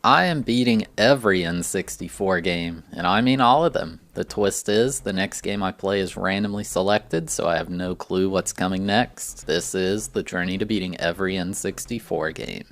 I am beating every N64 game, and I mean all of them. The twist is, the next game I play is randomly selected, so I have no clue what's coming next. This is the journey to beating every N64 game.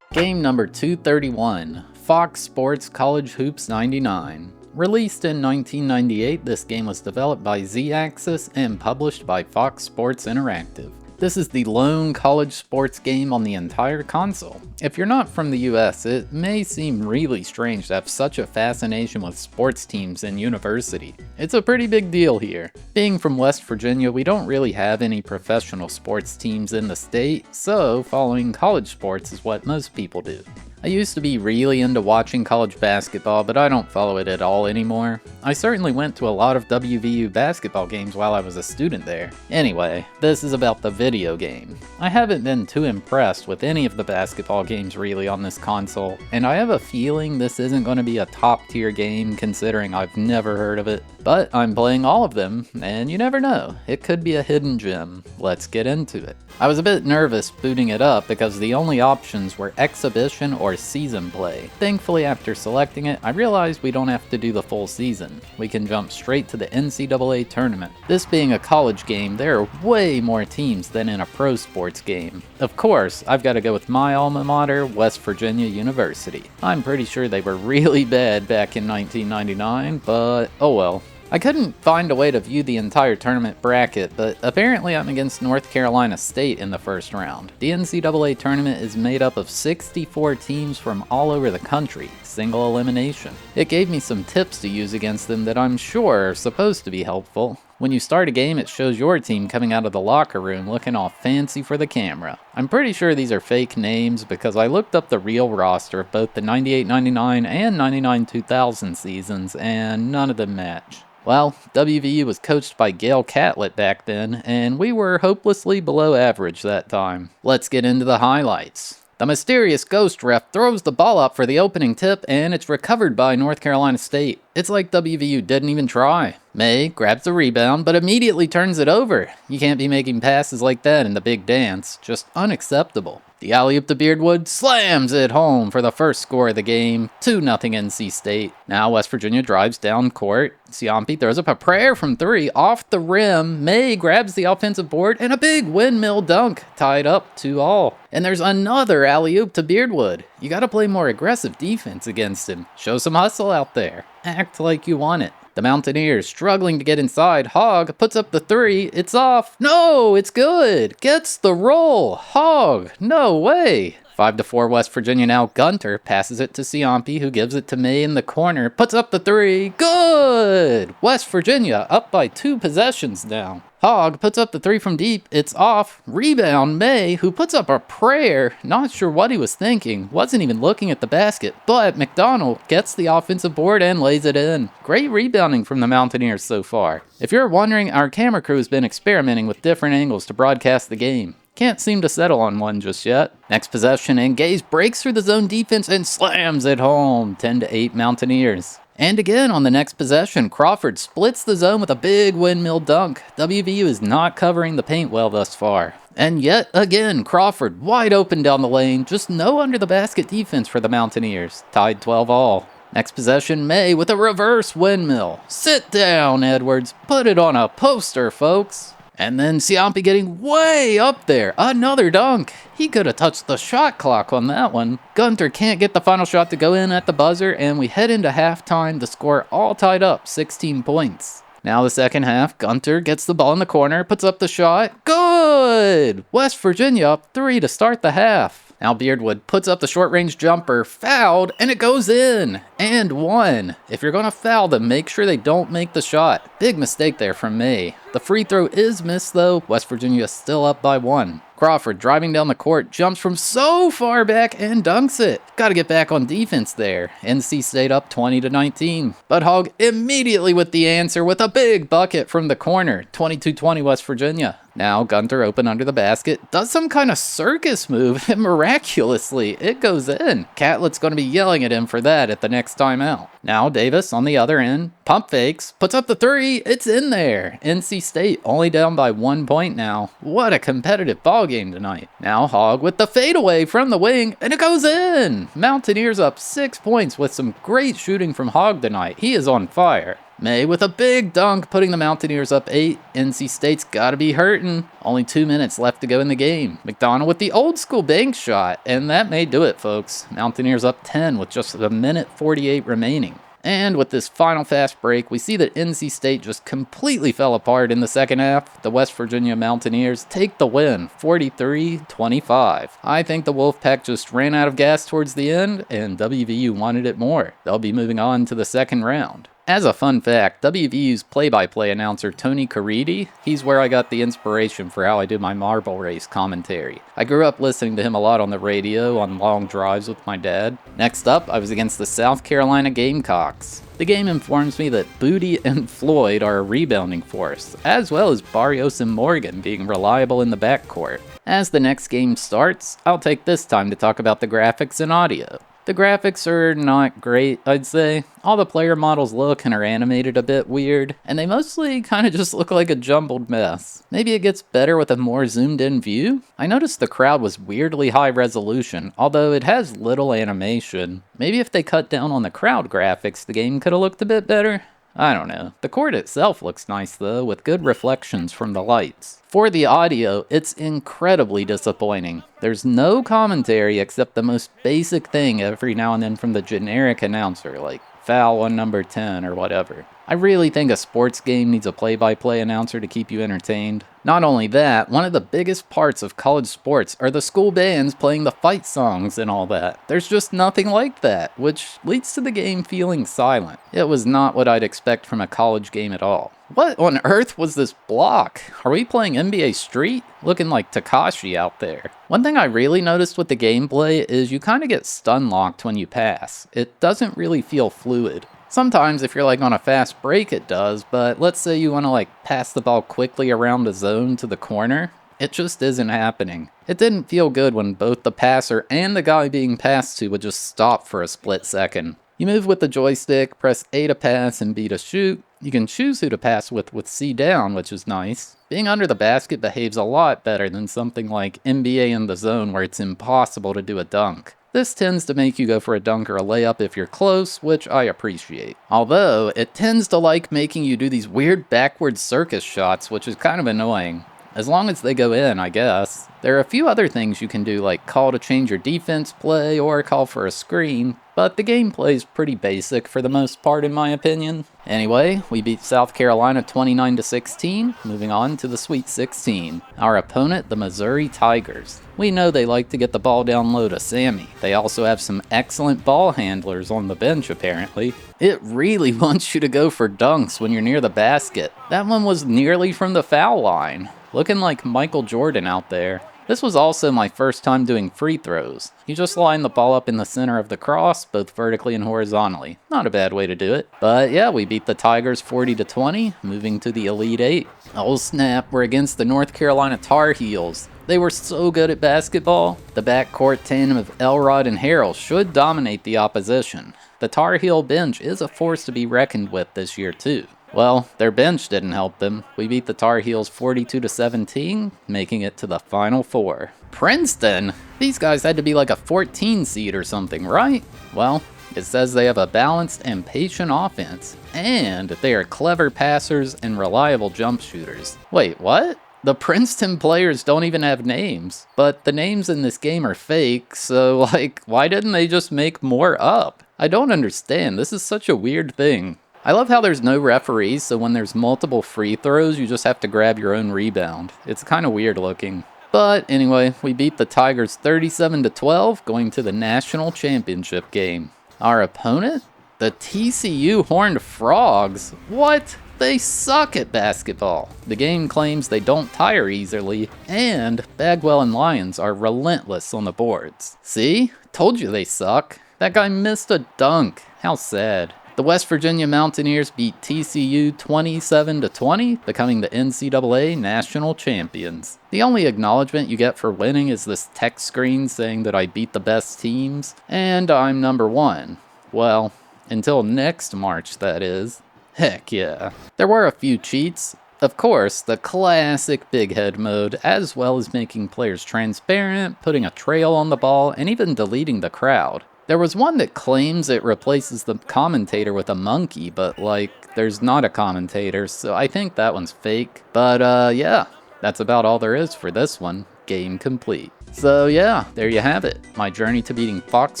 Game number 231, Fox Sports College Hoops 99. Released in 1998, this game was developed by Z-Axis and published by Fox Sports Interactive. This is the lone college sports game on the entire console. If you're not from the US, it may seem really strange to have such a fascination with sports teams in university. It's a pretty big deal here. Being from West Virginia, we don't really have any professional sports teams in the state, so following college sports is what most people do. I used to be really into watching college basketball, but I don't follow it at all anymore. I certainly went to a lot of WVU basketball games while I was a student there. Anyway, this is about the video game. I haven't been too impressed with any of the basketball games really on this console, and I have a feeling this isn't going to be a top tier game considering I've never heard of it. But I'm playing all of them, and you never know, it could be a hidden gem. Let's get into it. I was a bit nervous booting it up because the only options were exhibition or season play. Thankfully, after selecting it, I realized we don't have to do the full season. We can jump straight to the NCAA tournament. This being a college game, there are way more teams than in a pro sports game. Of course, I've got to go with my alma mater, West Virginia University. I'm pretty sure they were really bad back in 1999, but oh well. I couldn't find a way to view the entire tournament bracket, but apparently I'm against North Carolina State in the first round. The NCAA tournament is made up of 64 teams from all over the country, single elimination. It gave me some tips to use against them that I'm sure are supposed to be helpful. When you start a game, it shows your team coming out of the locker room looking all fancy for the camera. I'm pretty sure these are fake names because I looked up the real roster of both the 98-99 and 99-2000 seasons, and none of them match. Well, WVU was coached by Gail Catlett back then, and we were hopelessly below average that time. Let's get into the highlights. The mysterious ghost ref throws the ball up for the opening tip, and it's recovered by North Carolina State. It's like WVU didn't even try. May grabs the rebound, but immediately turns it over. You can't be making passes like that in the big dance. Just unacceptable. The alley-oop to Beardwood slams it home for the first score of the game, 2-0 NC State. Now West Virginia drives down court. Ciampi throws up a prayer from 3 off the rim. May grabs the offensive board and a big windmill dunk, tied up 2-all. And there's another alley-oop to Beardwood. You gotta play more aggressive defense against him. Show some hustle out there. Act like you want it. The Mountaineers struggling to get inside. Hogg puts up the 3. It's off. No, it's good. Gets the roll. Hogg, no way. 5-4 West Virginia now. Gunter passes it to Ciampi, who gives it to May in the corner. Puts up the 3. Good. West Virginia up by 2 possessions now. Hogg puts up the 3 from deep. It's off. Rebound May, who puts up a prayer. Not sure what he was thinking. Wasn't even looking at the basket. But McDonald gets the offensive board and lays it in. Great rebounding from the Mountaineers so far. If you're wondering, our camera crew has been experimenting with different angles to broadcast the game. Can't seem to settle on one just yet. Next possession, and Gaze breaks through the zone defense and slams it home. 10-8 Mountaineers. And again on the next possession, Crawford splits the zone with a big windmill dunk. WVU is not covering the paint well thus far. And yet again, Crawford wide open down the lane, just no under the basket defense for the Mountaineers. Tied 12-all. Next possession, May with a reverse windmill. Sit down, Edwards. Put it on a poster, folks. And then Ciampi getting way up there. Another dunk. He could have touched the shot clock on that one. Gunter can't get the final shot to go in at the buzzer, and we head into halftime. The score all tied up, 16 points. Now the second half, Gunter gets the ball in the corner, puts up the shot. Good! West Virginia up 3 to start the half. Now Beardwood puts up the short-range jumper, fouled, and it goes in. And 1. If you're going to foul them, make sure they don't make the shot. Big mistake there from May. The free throw is missed though. West Virginia is still up by 1. Crawford driving down the court, jumps from so far back and dunks it. Got to get back on defense there. NC State up 20-19. But Hogg immediately with the answer with a big bucket from the corner. 22-20 West Virginia. Now Gunther open under the basket, does some kind of circus move, and miraculously, it goes in. Catlett's going to be yelling at him for that at the next timeout. Now Davis on the other end, pump fakes, puts up the three, it's in there. NC State only down by 1 point now. What a competitive ball game tonight. Now Hogg with the fadeaway from the wing, and it goes in. Mountaineers up 6 points with some great shooting from Hogg tonight. He is on fire. May with a big dunk, putting the Mountaineers up 8. NC State's gotta be hurting. Only 2 minutes left to go in the game. McDonald with the old school bank shot, and that may do it, folks. Mountaineers up 10 with just a minute 48 remaining. And with this final fast break, we see that NC State just completely fell apart in the second half. The West Virginia Mountaineers take the win, 43-25. I think the Wolfpack just ran out of gas towards the end, and WVU wanted it more. They'll be moving on to the second round. As a fun fact, WVU's play-by-play announcer Tony Caridi, he's where I got the inspiration for how I do my marble race commentary. I grew up listening to him a lot on the radio on long drives with my dad. Next up, I was against the South Carolina Gamecocks. The game informs me that Booty and Floyd are a rebounding force, as well as Barrios and Morgan being reliable in the backcourt. As the next game starts, I'll take this time to talk about the graphics and audio. The graphics are not great, I'd say. All the player models look and are animated a bit weird, and they mostly kind of just look like a jumbled mess. Maybe it gets better with a more zoomed in view? I noticed the crowd was weirdly high resolution, although it has little animation. Maybe if they cut down on the crowd graphics, the game could have looked a bit better? I don't know. The court itself looks nice though, with good reflections from the lights. For the audio, it's incredibly disappointing. There's no commentary except the most basic thing every now and then from the generic announcer, like foul on number 10 or whatever. I really think a sports game needs a play-by-play announcer to keep you entertained. Not only that, one of the biggest parts of college sports are the school bands playing the fight songs and all that. There's just nothing like that, which leads to the game feeling silent. It was not what I'd expect from a college game at all. What on earth was this block? Are we playing NBA Street? Looking like Takashi out there. One thing I really noticed with the gameplay is you kind of get stun locked when you pass. It doesn't really feel fluid. Sometimes if you're like on a fast break it does, but let's say you want to like pass the ball quickly around the zone to the corner, it just isn't happening. It didn't feel good when both the passer and the guy being passed to would just stop for a split second. You move with the joystick, press A to pass and B to shoot. You can choose who to pass with C down, which is nice. Being under the basket behaves a lot better than something like NBA in the zone where it's impossible to do a dunk. This tends to make you go for a dunk or a layup if you're close, which I appreciate. Although, it tends to like making you do these weird backward circus shots, which is kind of annoying. As long as they go in, I guess. There are a few other things you can do, like call to change your defense play or call for a screen, but the gameplay is pretty basic for the most part in my opinion. Anyway, we beat South Carolina 29-16, moving on to the Sweet 16. Our opponent, the Missouri Tigers. We know they like to get the ball down low to Sammy. They also have some excellent ball handlers on the bench apparently. It really wants you to go for dunks when you're near the basket. That one was nearly from the foul line. Looking like Michael Jordan out there. This was also my first time doing free throws. You just line the ball up in the center of the cross, both vertically and horizontally. Not a bad way to do it. But yeah, we beat the Tigers 40-20, moving to the Elite Eight. Oh snap, we're against the North Carolina Tar Heels. They were so good at basketball. The backcourt tandem of Elrod and Harrell should dominate the opposition. The Tar Heel bench is a force to be reckoned with this year too. Well, their bench didn't help them. We beat the Tar Heels 42-17, making it to the Final Four. Princeton? These guys had to be like a 14 seed or something, right? Well, it says they have a balanced and patient offense, and they are clever passers and reliable jump shooters. Wait, what? The Princeton players don't even have names, but the names in this game are fake, so like, why didn't they just make more up? I don't understand, this is such a weird thing. I love how there's no referees, so when there's multiple free throws, you just have to grab your own rebound. It's kind of weird looking. But anyway, we beat the Tigers 37-12, going to the national championship game. Our opponent? The TCU Horned Frogs. What? They suck at basketball. The game claims they don't tire easily, and Bagwell and Lyons are relentless on the boards. See? Told you they suck. That guy missed a dunk. How sad. The West Virginia Mountaineers beat TCU 27-20, becoming the NCAA national champions. The only acknowledgement you get for winning is this text screen saying that I beat the best teams, and I'm number 1. Well, until next March, that is. Heck yeah. There were a few cheats. Of course, the classic big head mode, as well as making players transparent, putting a trail on the ball, and even deleting the crowd. There was one that claims it replaces the commentator with a monkey, but like, there's not a commentator, so I think that one's fake. But yeah, that's about all there is for this one. Game complete. So yeah, there you have it. My journey to beating Fox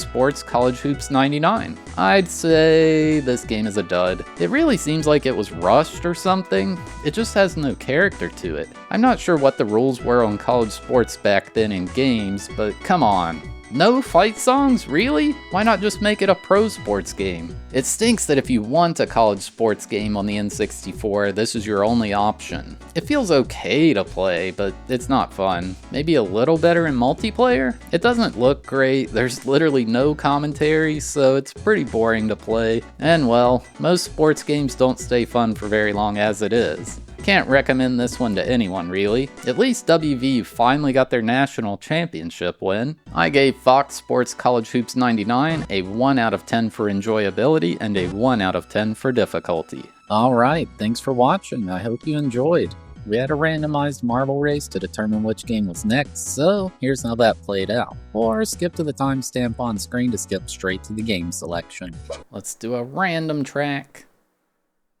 Sports College Hoops 99. I'd say this game is a dud. It really seems like it was rushed or something. It just has no character to it. I'm not sure what the rules were on college sports back then in games, but come on. No fight songs? Really? Why not just make it a pro sports game? It stinks that if you want a college sports game on the N64, this is your only option. It feels okay to play, but it's not fun. Maybe a little better in multiplayer? It doesn't look great, there's literally no commentary, so it's pretty boring to play. And well, most sports games don't stay fun for very long as it is. Can't recommend this one to anyone, really. At least WV finally got their national championship win. I gave Fox Sports College Hoops 99 a 1 out of 10 for enjoyability and a 1 out of 10 for difficulty. Alright, thanks for watching. I hope you enjoyed. We had a randomized marble race to determine which game was next, so here's how that played out. Or skip to the timestamp on screen to skip straight to the game selection. Let's do a random track.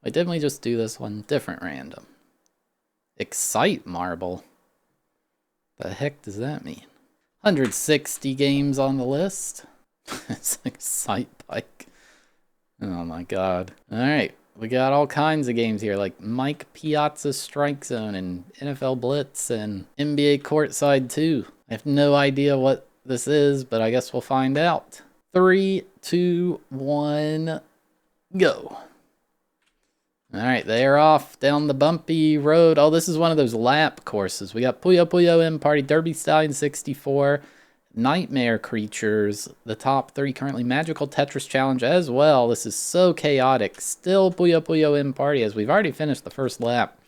Wait, didn't we just do this one? Different random. Excite marble? The heck does that mean? 160 games on the list? It's Excite bike. Oh my god. Alright, we got all kinds of games here, like Mike Piazza's Strike Zone and NFL Blitz and NBA Courtside 2. I have no idea what this is, but I guess we'll find out. 3, 2, 1, go. Alright, they are off down the bumpy road. Oh, this is one of those lap courses. We got Puyo Puyo M Party, Derby Stallion 64, Nightmare Creatures, the top 3 currently, Magical Tetris Challenge as well. This is so chaotic. Still Puyo Puyo M Party, as we've already finished the first lap.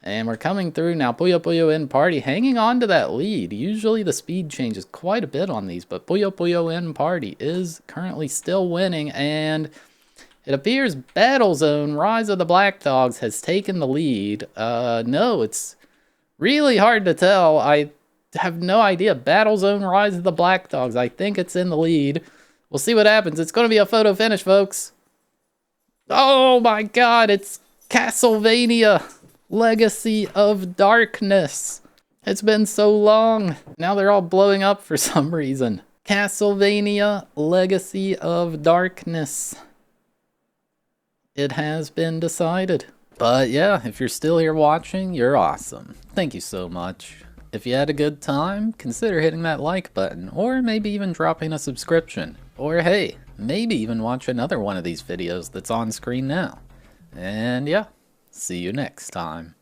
And we're coming through now. Puyo Puyo M Party hanging on to that lead. Usually the speed changes quite a bit on these, but Puyo Puyo M Party is currently still winning, and it appears Battlezone Rise of the Black Dogs has taken the lead. No, it's really hard to tell. I have no idea. Battlezone Rise of the Black Dogs. I think it's in the lead. We'll see what happens. It's going to be a photo finish, folks. Oh my god, it's Castlevania Legacy of Darkness. It's been so long. Now they're all blowing up for some reason. Castlevania Legacy of Darkness. It has been decided. But yeah, if you're still here watching, you're awesome. Thank you so much. If you had a good time, consider hitting that like button, or maybe even dropping a subscription. Or hey, maybe even watch another one of these videos that's on screen now. And yeah, see you next time.